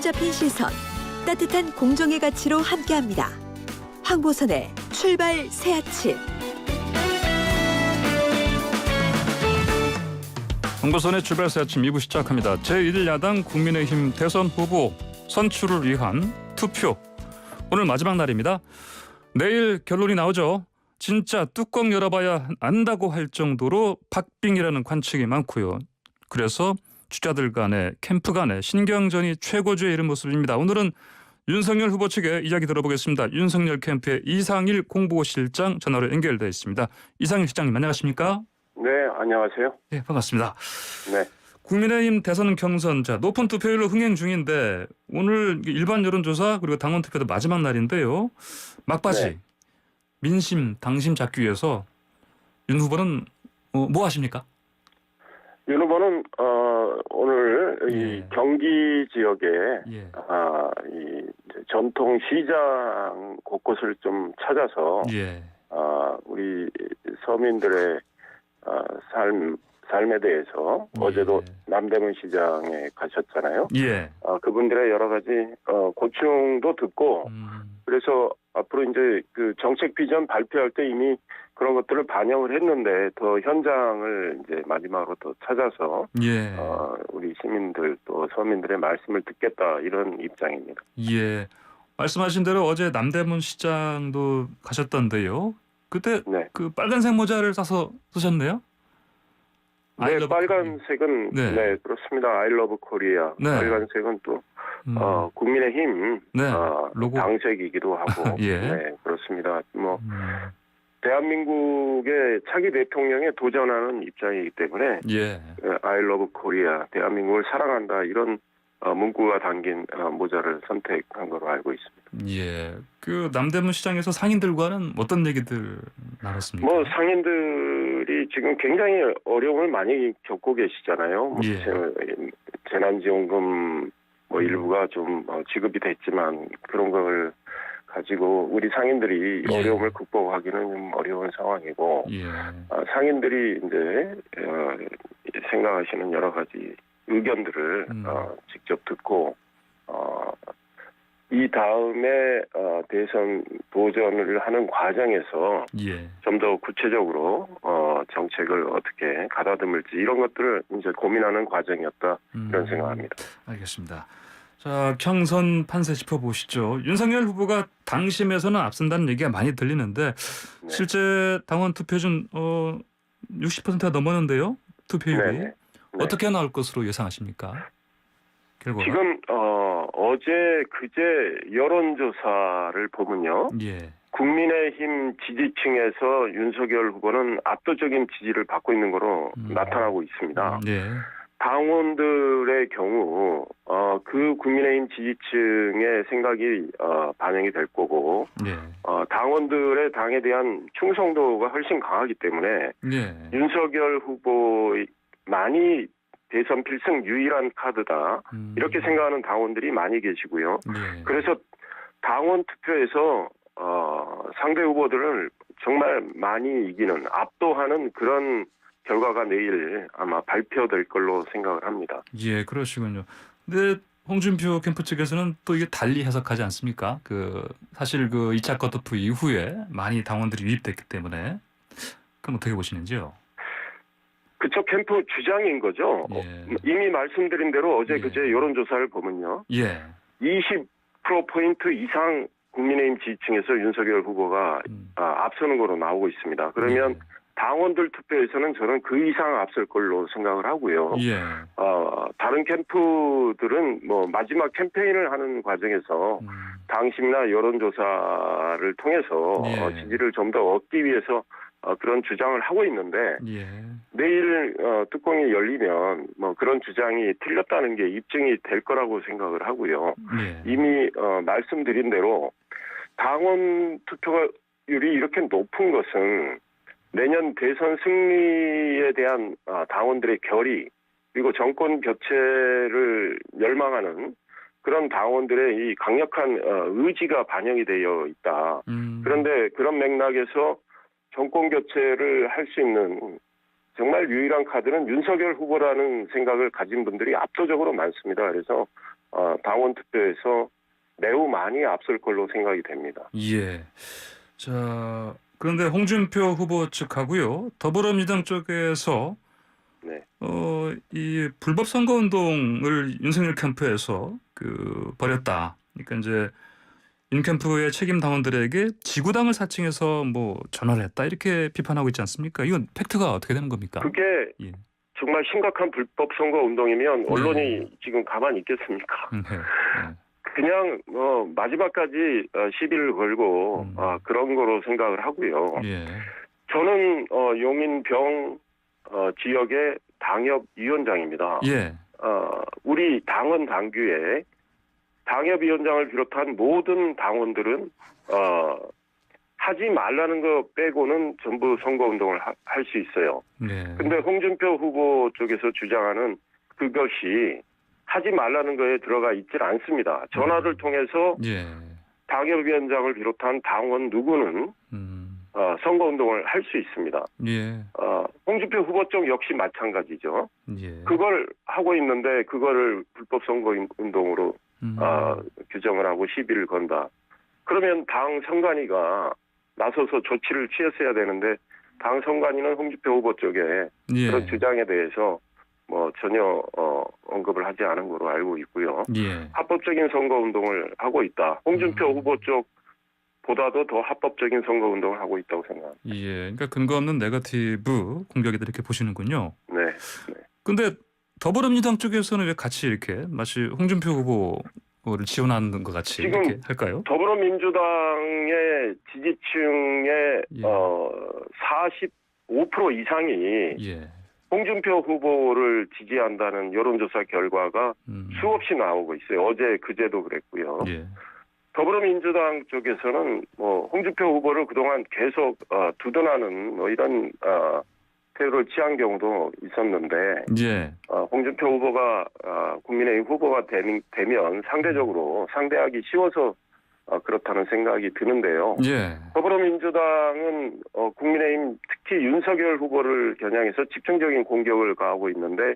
잡힌 시선, 따뜻한 공정의 가치로 함께합니다. 황보선의 출발 새 아침. 황보선의 출발 새 아침 2부 시작합니다. 제1야당 국민의힘 대선 후보 선출을 위한 투표. 오늘 마지막 날입니다. 내일 결론이 나오죠. 진짜 뚜껑 열어봐야 안다고 할 정도로 박빙이라는 관측이 많고요. 그래서 주자들 간의 캠프 간의 신경전이 최고조에 이른 모습입니다. 오늘은 윤석열 후보 측의 이야기 들어보겠습니다. 윤석열 캠프의 이상일 공보실장 전화로 연결되어 있습니다. 이상일 실장님 안녕하십니까? 네, 안녕하세요. 네, 반갑습니다. 네. 국민의힘 대선 경선 높은 투표율로 흥행 중인데 오늘 일반 여론조사 그리고 당원 투표도 마지막 날인데요. 막바지 네. 민심 당심 잡기 위해서 윤 후보는 뭐 하십니까? 윤 후보는 오늘 이 예. 경기 지역에 예. 이 전통 시장 곳곳을 좀 찾아서 예. 우리 서민들의 삶에 대해서 어제도 남대문 시장에 가셨잖아요. 예. 그분들의 여러 가지 고충도 듣고 그래서 앞으로 이제 그 정책 비전 발표할 때 이미 그런 것들을 반영을 했는데 더 현장을 이제 마지막으로 더 찾아서 예. 우리 시민들 또 서민들의 말씀을 듣겠다 이런 입장입니다. 예. 말씀하신 대로 어제 남대문 시장도 가셨던데요. 그때 네. 그 빨간색 모자를 싸서 쓰셨네요. I 네, love 빨간색은 네. 네. 그렇습니다. I love Korea. 네. 빨간색은 또 국민의힘 네, 로고. 당색이기도 하고 예. 네, 그렇습니다. 뭐 대한민국의 차기 대통령에 도전하는 입장이기 때문에 예. I love Korea, 대한민국을 사랑한다 이런 문구가 담긴 모자를 선택한 걸로 알고 있습니다. 예. 그 남대문 시장에서 상인들과는 어떤 얘기들 나눴습니까? 뭐 상인들이 지금 굉장히 어려움을 많이 겪고 계시잖아요. 뭐 예. 재난지원금 뭐 일부가 좀 지급이 됐지만 그런 걸 가지고 우리 상인들이 예. 어려움을 극복하기는 좀 어려운 상황이고 예. 상인들이 이제 생각하시는 여러 가지 의견들을 직접 듣고 이 다음에 대선 도전을 하는 과정에서 예. 좀 더 구체적으로 정책을 어떻게 가다듬을지 이런 것들을 이제 고민하는 과정이었다 이런 생각합니다. 알겠습니다. 자, 경선 판세 짚어보시죠. 윤석열 후보가 당심에서는 앞선다는 얘기가 많이 들리는데 네. 실제 당원 투표율은 60%가 넘었는데요. 투표율이. 네. 어떻게 나올 것으로 예상하십니까? 결과가? 지금 어제 그제 여론조사를 보면요. 예. 국민의힘 지지층에서 윤석열 후보는 압도적인 지지를 받고 있는 거로 나타나고 있습니다. 예. 당원들의 경우 그 국민의힘 지지층의 생각이 반영이 될 거고 예. 당원들의 당에 대한 충성도가 훨씬 강하기 때문에 예. 윤석열 후보만이 대선 필승 유일한 카드다 이렇게 생각하는 당원들이 많이 계시고요. 예. 그래서 당원 투표에서 상대 후보들을 정말 많이 이기는 압도하는 그런 결과가 내일 아마 발표될 걸로 생각을 합니다. 예, 그러시군요. 근데 홍준표 캠프 측에서는 또 이게 달리 해석하지 않습니까? 사실 2차 컷오프 이후에 많이 당원들이 유입됐기 때문에 그럼 어떻게 보시는지요? 그쪽 캠프 주장인 거죠. 예. 이미 말씀드린 대로 어제 예. 그제 여론조사를 보면요. 예. 20%포인트 이상 국민의힘 지지층에서 윤석열 후보가 앞서는 거로 나오고 있습니다. 그러면 예. 당원들 투표에서는 저는 그 이상 앞설 걸로 생각을 하고요. 예. 다른 캠프들은 뭐 마지막 캠페인을 하는 과정에서 당심이나 여론조사를 통해서 예. 지지를 좀 더 얻기 위해서 그런 주장을 하고 있는데 예. 내일 뚜껑이 열리면 뭐 그런 주장이 틀렸다는 게 입증이 될 거라고 생각을 하고요. 예. 이미 말씀드린 대로 당원 투표율이 이렇게 높은 것은 내년 대선 승리에 대한 당원들의 결의 그리고 정권 교체를 열망하는 그런 당원들의 이 강력한 의지가 반영이 되어 있다. 그런데 그런 맥락에서 정권 교체를 할 수 있는 정말 유일한 카드는 윤석열 후보라는 생각을 가진 분들이 압도적으로 많습니다. 그래서 당원 투표에서 매우 많이 앞설 걸로 생각이 됩니다. 예. 자, 그런데 홍준표 후보 측하고요. 더불어민주당 쪽에서 네. 이 불법 선거 운동을 윤석열 캠프에서 벌였다. 그러니까 이제 윤 캠프의 책임 당원들에게 지구당을 사칭해서 뭐 전화를 했다 이렇게 비판하고 있지 않습니까? 이건 팩트가 어떻게 되는 겁니까? 그게 예. 정말 심각한 불법 선거 운동이면 언론이 네. 지금 가만히 있겠습니까? 네. 그냥 마지막까지 시비를 걸고 그런 거로 생각을 하고요. 예. 저는 용인병 지역의 당협위원장입니다. 예. 우리 당원 당규에 당협위원장을 비롯한 모든 당원들은 하지 말라는 거 빼고는 전부 선거운동을 할 수 있어요. 네. 근데 홍준표 후보 쪽에서 주장하는 그것이 하지 말라는 거에 들어가 있질 않습니다. 전화를 통해서 예. 당협위원장을 비롯한 당원 누구는 선거운동을 할 수 있습니다. 예. 홍준표 후보 쪽 역시 마찬가지죠. 예. 그걸 하고 있는데 그거를 불법 선거운동으로 규정을 하고 시비를 건다. 그러면 당 선관위가 나서서 조치를 취했어야 되는데 당 선관위는 홍준표 후보 쪽에 예. 그런 주장에 대해서 뭐 전혀 언급을 하지 않은 거로 알고 있고요. 예. 합법적인 선거운동을 하고 있다. 홍준표 후보 쪽보다도 더 합법적인 선거운동을 하고 있다고 생각합니다. 예. 그러니까 근거 없는 네거티브 공격이다 이렇게 보시는군요. 네. 네. 근데 더불어민주당 쪽에서는 왜 같이 이렇게 마치 홍준표 후보를 지원하는 것 같이 지금 이렇게 할까요? 더불어민주당의 지지층의 예. 45% 이상이 예. 홍준표 후보를 지지한다는 여론조사 결과가 수없이 나오고 있어요. 어제 그제도 그랬고요. 예. 더불어민주당 쪽에서는 뭐 홍준표 후보를 그동안 계속 두둔하는 뭐 이런 태도를 취한 경우도 있었는데 예. 홍준표 후보가 국민의힘 후보가 되면 상대적으로 상대하기 쉬워서 그렇다는 생각이 드는데요. 예. 더불어민주당은 국민의힘 특히 윤석열 후보를 겨냥해서 집중적인 공격을 가하고 있는데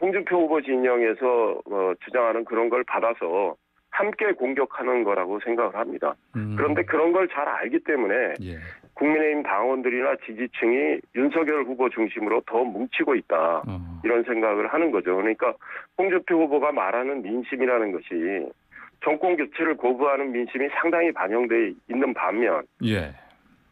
홍준표 후보 진영에서 주장하는 그런 걸 받아서 함께 공격하는 거라고 생각을 합니다. 그런데 그런 걸 잘 알기 때문에 예. 국민의힘 당원들이나 지지층이 윤석열 후보 중심으로 더 뭉치고 있다. 이런 생각을 하는 거죠. 그러니까 홍준표 후보가 말하는 민심이라는 것이 정권 교체를 거부하는 민심이 상당히 반영돼 있는 반면 예.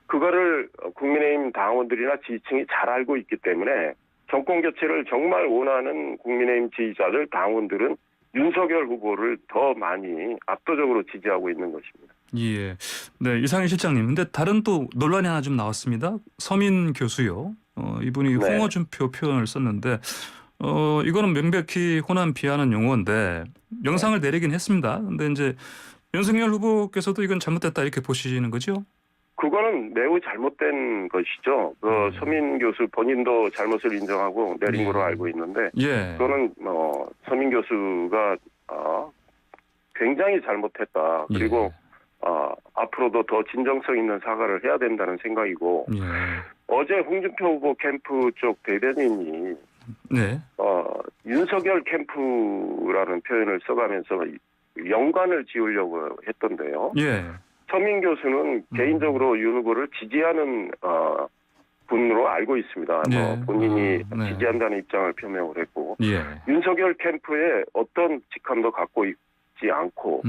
그거를 국민의힘 당원들이나 지지층이 잘 알고 있기 때문에 정권 교체를 정말 원하는 국민의힘 지지자들 당원들은 윤석열 후보를 더 많이 압도적으로 지지하고 있는 것입니다. 예. 네, 이상희 실장님. 근데 다른 또 논란이 하나 좀 나왔습니다. 서민 교수요. 이분이 네. 홍어준표 표현을 썼는데 이거는 명백히 호남 비하하는 용어인데 영상을 내리긴 했습니다. 근데 이제 윤석열 후보께서도 이건 잘못됐다 이렇게 보시는 거죠? 그거는 매우 잘못된 것이죠. 서민 교수 본인도 잘못을 인정하고 내린 거로 알고 있는데 예. 그거는 서민 교수가 굉장히 잘못했다. 그리고 앞으로도 더 진정성 있는 사과를 해야 된다는 생각이고 예. 어제 홍준표 후보 캠프 쪽 대변인이 네. 윤석열 캠프라는 표현을 써가면서 연관을 지으려고 했던데요. 예. 서민 교수는 개인적으로 윤 후보를 지지하는 분으로 알고 있습니다. 네. 본인이 네. 지지한다는 입장을 표명을 했고 예. 윤석열 캠프에 어떤 직함도 갖고 있지 않고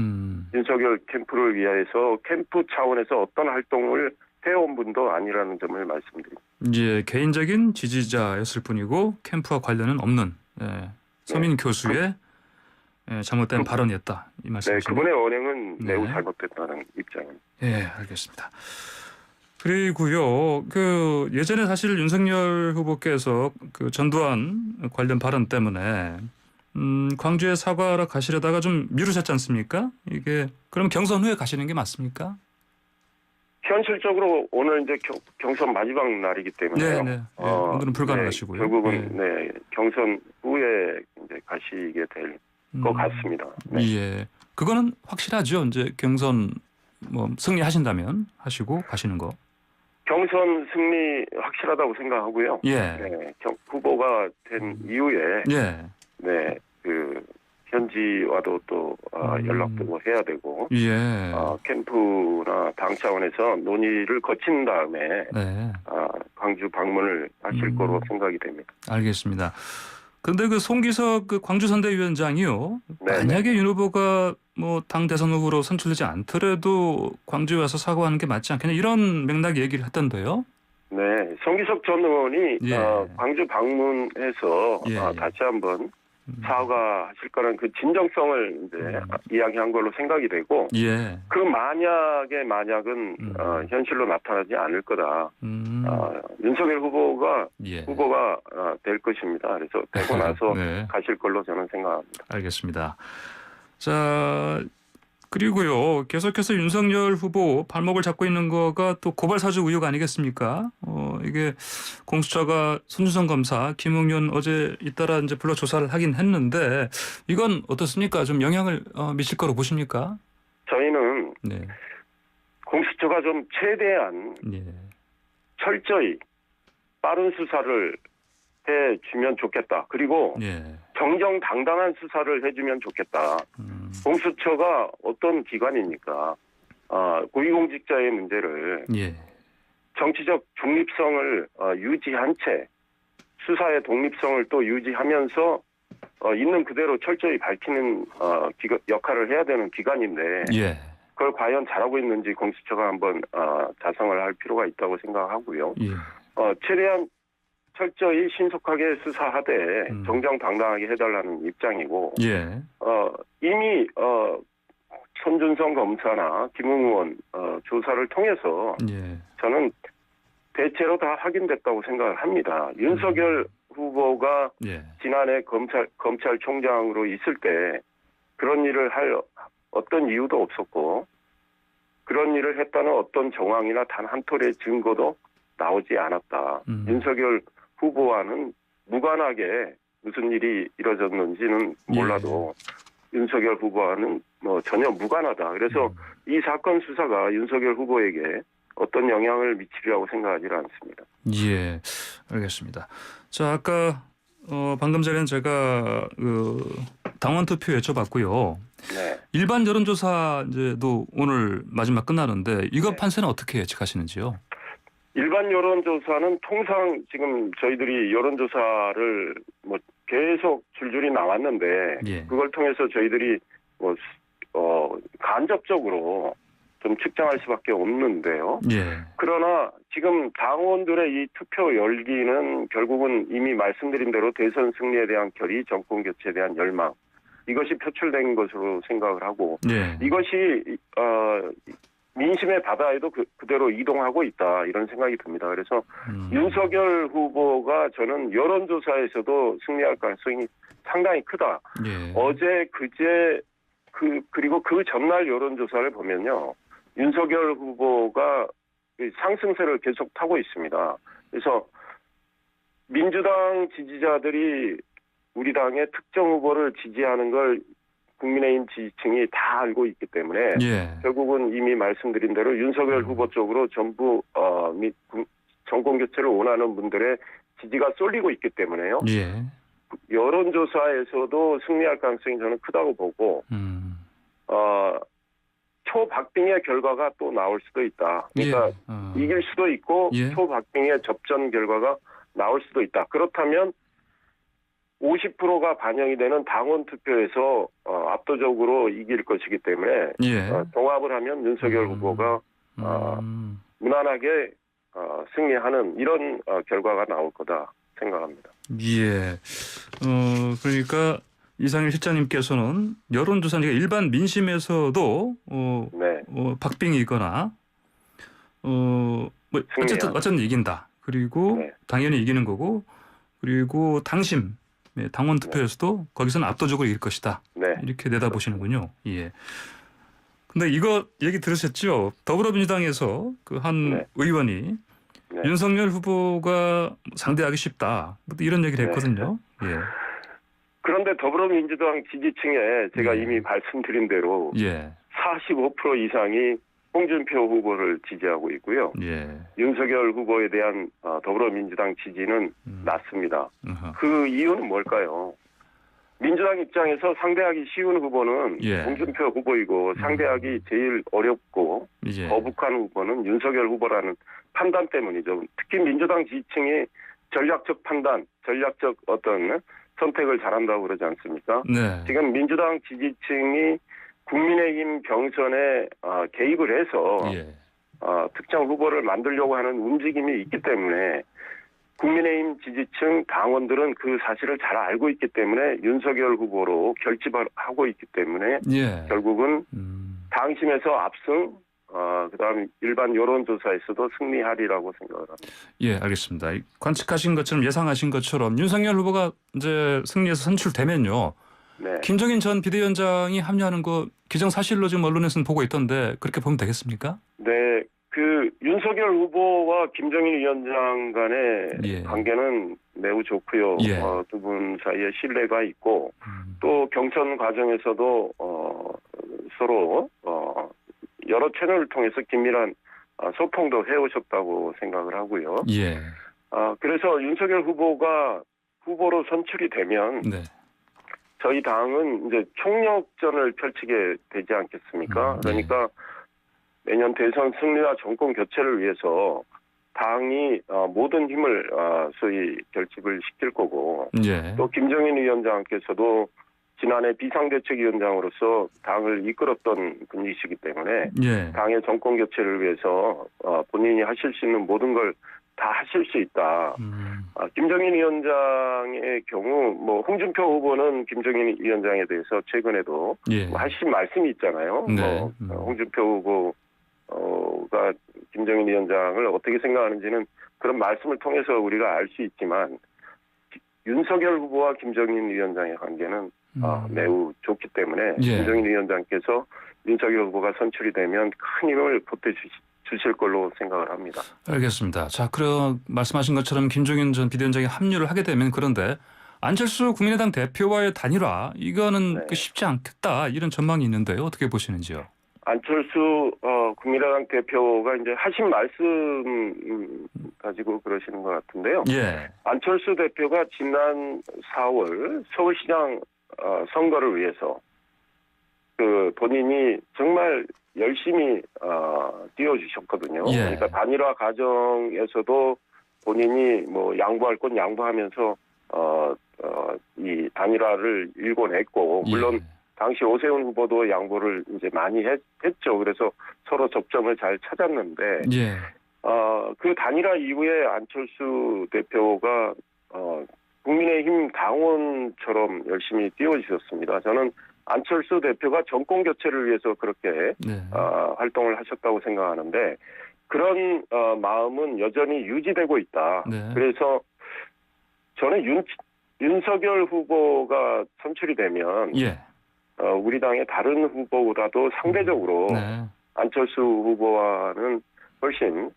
윤석열 캠프를 위해서 캠프 차원에서 어떤 활동을 해온 분도 아니라는 점을 말씀드립니다. 예, 개인적인 지지자였을 뿐이고 캠프와 관련은 없는 서민 교수의 잘못된 발언이었다 이 네, 말씀이시죠? 그분의 언행은 네. 매우 잘못됐다는 입장입니다. 예, 알겠습니다. 그리고요, 예전에 사실 윤석열 후보께서 전두환 관련 발언 때문에 광주에 사과하러 가시려다가 좀 미루셨지 않습니까? 이게 그럼 경선 후에 가시는 게 맞습니까? 현실적으로 오늘 이제 경선 마지막 날이기 때문에 네. 오늘은 불가능하시고요. 결국은 경선 후에 이제 가시게 될 것 같습니다. 네. 예, 그거는 확실하죠. 이제 경선 승리하신다면 하시고 가시는 거. 경선 승리 확실하다고 생각하고요. 예. 네, 후보가 된 이후에 예. 네, 그 현지와도 또 연락도 해야 되고 예. 캠프나 당 차원에서 논의를 거친 다음에 네. 광주 방문을 하실 거로 생각이 됩니다. 알겠습니다. 근데 그 송기석 그 광주 선대위원장이요. 네네. 만약에 윤 후보가 뭐 당 대선 후보로 선출되지 않더라도 광주에 와서 사과하는 게 맞지 않겠냐 이런 맥락 얘기를 했던데요. 네, 송기석 전 의원이 예. 광주 방문해서 예. 다시 한번 사과하실 거라는 그 진정성을 이제 이야기한 걸로 생각이 되고 예. 그 만약은 현실로 나타나지 않을 거다. 윤석열 후보가 예. 될 것입니다. 그래서 되고 나서 네. 가실 걸로 저는 생각합니다. 알겠습니다. 자, 그리고요. 계속해서 윤석열 후보 발목을 잡고 있는 거가 또 고발 사주 의혹 아니겠습니까? 이게 공수처가 손준성 검사, 김웅현 어제 잇따라 이제 불러 조사를 하긴 했는데 이건 어떻습니까? 좀 영향을 미칠 거로 보십니까? 저희는 네. 공수처가 좀 최대한 예. 철저히 빠른 수사를 해주면 좋겠다. 그리고 예. 정정당당한 수사를 해주면 좋겠다. 공수처가 어떤 기관입니까? 고위공직자의 문제를 예. 정치적 중립성을 유지한 채 수사의 독립성을 또 유지하면서 있는 그대로 철저히 밝히는 역할을 해야 되는 기관인데 예. 그걸 과연 잘하고 있는지 공수처가 한번 자성을 할 필요가 있다고 생각하고요. 예. 최대한 철저히 신속하게 수사하되 정정당당하게 해달라는 입장이고 예. 이미 손준성 검사나 김웅 의원 조사를 통해서 예. 저는 대체로 다 확인됐다고 생각을 합니다. 윤석열 후보가 예. 지난해 검찰총장으로 있을 때 그런 일을 할 어떤 이유도 없었고 그런 일을 했다는 어떤 정황이나 단 한 톨의 증거도 나오지 않았다. 윤석열 후보와는 무관하게 무슨 일이 이뤄졌는지는 몰라도 윤석열 후보와는 뭐 전혀 무관하다. 그래서 이 사건 수사가 윤석열 후보에게 어떤 영향을 미치리라고 생각하지 않습니다. 예, 알겠습니다. 자, 아까 방금 전에는 제가 당원 투표 여쭤봤고요. 네. 일반 여론조사 이제도 오늘 마지막 끝나는데 이거 네. 판세는 어떻게 예측하시는지요? 일반 여론조사는 통상 지금 저희들이 여론조사를 뭐 계속 줄줄이 나왔는데 예. 그걸 통해서 저희들이 뭐 간접적으로 좀 측정할 수밖에 없는데요. 예. 그러나 지금 당원들의 이 투표 열기는 결국은 이미 말씀드린 대로 대선 승리에 대한 결의, 정권 교체에 대한 열망 이것이 표출된 것으로 생각을 하고 예. 이것이 민심의 바다에도 그대로 이동하고 있다 이런 생각이 듭니다. 그래서 윤석열 후보가 저는 여론조사에서도 승리할 가능성이 상당히 크다. 예. 어제 그제 그리고 그 전날 여론조사를 보면요. 윤석열 후보가 상승세를 계속 타고 있습니다. 그래서 민주당 지지자들이 우리 당의 특정 후보를 지지하는 걸 국민의힘 지지층이 다 알고 있기 때문에 예. 결국은 이미 말씀드린 대로 윤석열 후보 쪽으로 전부 정권 교체를 원하는 분들의 지지가 쏠리고 있기 때문에요. 예. 여론조사에서도 승리할 가능성이 저는 크다고 보고 초박빙의 결과가 또 나올 수도 있다. 그러니까 예. 이길 수도 있고 예. 초박빙의 접전 결과가 나올 수도 있다. 그렇다면 50%가 반영이 되는 당원 투표에서 압도적으로 이길 것이기 때문에 예. 종합을 하면 윤석열 후보가 무난하게 승리하는 이런 결과가 나올 거다 생각합니다. 예. 그러니까 이상일 실장님께서는 여론조사니까 일반 민심에서도 네. 박빙이 있거나 뭐 어쨌든 이긴다. 그리고 네. 당연히 이기는 거고 그리고 당심 당원 투표에서도 거기서는 압도적으로 이길 것이다. 네. 이렇게 내다보시는군요. 예. 근데 이거 얘기 들으셨죠? 더불어민주당에서 그 한 네. 의원이 네. 윤석열 후보가 상대하기 쉽다. 이런 얘기를 했거든요. 예. 그런데 더불어민주당 지지층에 제가 예. 이미 말씀드린 대로 예. 45% 이상이 홍준표 후보를 지지하고 있고요. 예. 윤석열 후보에 대한 더불어민주당 지지는 낮습니다. 어허. 그 이유는 뭘까요? 민주당 입장에서 상대하기 쉬운 후보는 예. 홍준표 후보이고 상대하기 제일 어렵고 예. 거북한 후보는 윤석열 후보라는 판단 때문이죠. 특히 민주당 지지층이 전략적 판단, 전략적 어떤 선택을 잘한다고 그러지 않습니까? 네. 지금 민주당 지지층이 국민의힘 경선에 개입을 해서 예. 특정 후보를 만들려고 하는 움직임이 있기 때문에 국민의힘 지지층 당원들은 그 사실을 잘 알고 있기 때문에 윤석열 후보로 결집하고 있기 때문에 예. 결국은 당심에서 압승, 그다음 일반 여론조사에서도 승리하리라고 생각을 합니다. 예, 알겠습니다. 관측하신 것처럼 예상하신 것처럼 윤석열 후보가 이제 승리해서 선출되면요. 네. 김종인 전 비대위원장이 합류하는 거 기정사실로 지금 언론에서는 보고 있던데 그렇게 보면 되겠습니까? 네, 그 윤석열 후보와 김정인 위원장 간의 예. 관계는 매우 좋고요. 예. 두 분 사이에 신뢰가 있고 또 경선 과정에서도 서로 여러 채널을 통해서 긴밀한 소통도 해오셨다고 생각을 하고요. 예. 그래서 윤석열 후보가 후보로 선출이 되면 네. 저희 당은 이제 총력전을 펼치게 되지 않겠습니까? 그러니까 내년 대선 승리와 정권 교체를 위해서 당이 모든 힘을 소위 결집을 시킬 거고 예. 또 김정인 위원장께서도 지난해 비상대책위원장으로서 당을 이끌었던 분이시기 때문에 예. 당의 정권 교체를 위해서 본인이 하실 수 있는 모든 걸 다 하실 수 있다. 김정인 위원장의 경우 뭐 홍준표 후보는 김정인 위원장에 대해서 최근에도 예. 하신 말씀이 있잖아요. 네. 홍준표 후보가 김정인 위원장을 어떻게 생각하는지는 그런 말씀을 통해서 우리가 알 수 있지만 윤석열 후보와 김정인 위원장의 관계는 매우 좋기 때문에 예. 김정인 위원장께서 윤석열 후보가 선출이 되면 큰 힘을 보태주실 걸로 생각을 합니다. 알겠습니다. 자, 그럼 말씀하신 것처럼 김종인 전 비대위원장이 합류를 하게 되면 그런데 안철수 국민의당 대표와의 단일화 이거는 네. 쉽지 않겠다 이런 전망이 있는데요. 어떻게 보시는지요? 안철수 국민의당 대표가 이제 하신 말씀 가지고 그러시는 것 같은데요. 예. 안철수 대표가 지난 4월 서울시장 선거를 위해서 그 본인이 정말 열심히 뛰어주셨거든요. 예. 그러니까 단일화 과정에서도 본인이 뭐 양보할 건 양보하면서 이 단일화를 일궈냈고 물론 예. 당시 오세훈 후보도 양보를 이제 많이 했죠. 그래서 서로 접점을 잘 찾았는데 예. 그 단일화 이후에 안철수 대표가 국민의힘 당원처럼 열심히 뛰어주셨습니다. 저는 안철수 대표가 정권 교체를 위해서 그렇게 네. 활동을 하셨다고 생각하는데 그런 마음은 여전히 유지되고 있다. 네. 그래서 저는 윤석열 후보가 선출이 되면 예. 우리 당의 다른 후보보다도 상대적으로 네. 안철수 후보와는 훨씬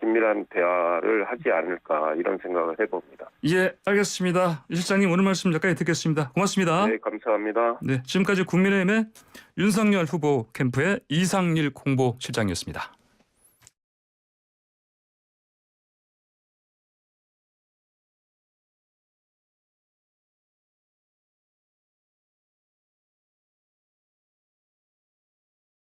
긴밀한 대화를 하지 않을까 이런 생각을 해봅니다. 예, 알겠습니다. 이 실장님 오늘 말씀 여기까지 듣겠습니다. 고맙습니다. 네, 감사합니다. 네, 지금까지 국민의힘의 윤석열 후보 캠프의 이상일 홍보실장이었습니다.